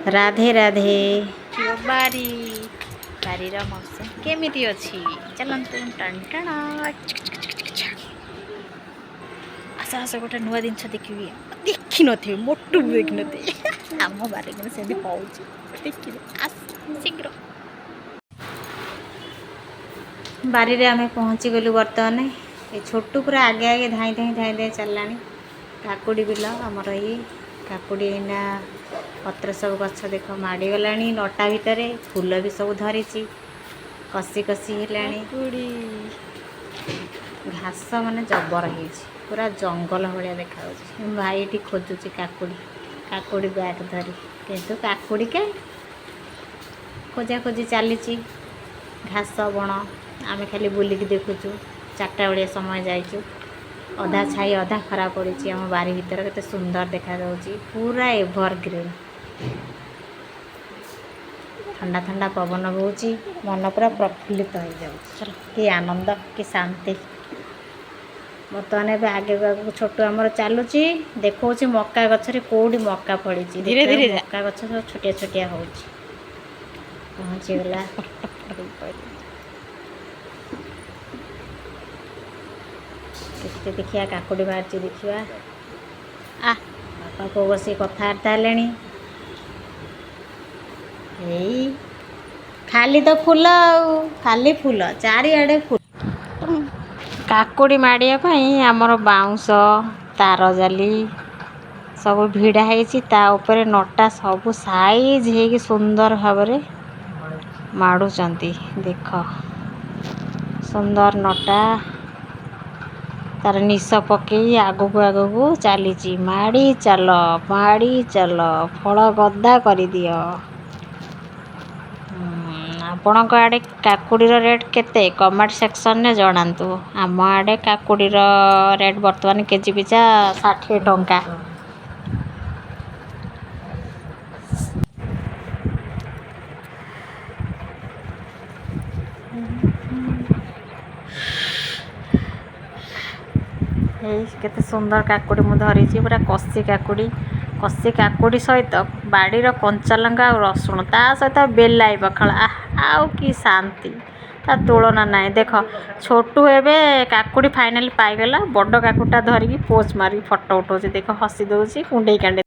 राधे राधे बारी बारीर मौसम केमिति अछि चलन्तु टन आस आस गोटे नुआ जिनस देखी देखी नी मोटू भी देखी नी आम बारे से देखिए आस शीघ्र बारी रे आमे पहुँची गलु बर्तमान ये छोटू पूरा आगे आगे धाई धाई धाई धाई चलला काकुड़ी बिल आमर ये काकुड़ी ना पत्र सब गछ देख माड़ी गला नटा भितर फूल भी सब धरी कसी कसी है घास माने जबर है पूरा जंगल भाया देखा भाई ये खोजुची काकुड़ी काकुड़ी बैग धरी किंतु काकुड़ी के खोजा खोजी चली घास बण आमे खाली बुलिक देखुचु 4टा बेलिया समय जाइचु अधा छाई अधा खरा पड़ी आम बारी भीतर केते सुंदर देखा जाउची पूरा एवरग्रीन ठंडा ठंडा पवन बोची मन पूरा प्रफुल्लित हो जाउची कि आनंद कि शांति बर्तमान ए आगे आगे छोटू आमर चलुची देखो मक्का गछरे कोडी मक्का पड़ी धीरे धीरे मक्का गछ सब छोटिया छोटिया होची पहुँची गला देखते देखिया काकुड़ी बाहर देखिया आ बापा को बसी कथबार्ता है खाली तो फूल खाली फूल चारिआडे फूल काकुड़ी माड़िया आमर बाउंश तार जाली सब भिड़ा है ऊपर नटा सब साइज है सुंदर भाव माड़ुचंती देख सुंदर नटा तार निश पकई आगू आगू चली माड़ी चल फल गदा कर दियो आपण आड़े काकुड़ीर रेट केते कमेंट सेक्शन में जनातु आम आड़े काकुड़ीर रेट बर्तमान केजी पिछा 60 टंका केते सुंदर काकुड़ी मु धरी पूरा कसी काकुड़ी सहित बाड़ीर कंचा लंका और रसुण ता सहित बेलाई पखाल आउ कि शांति ता तुलना ना देख छोटू एवं काकुड़ी फाइनाली पाईगला बड़ काकुड़ा धरिकी पोज मारी फटो उठाऊँ देख हसी दौर कुंडे कांडे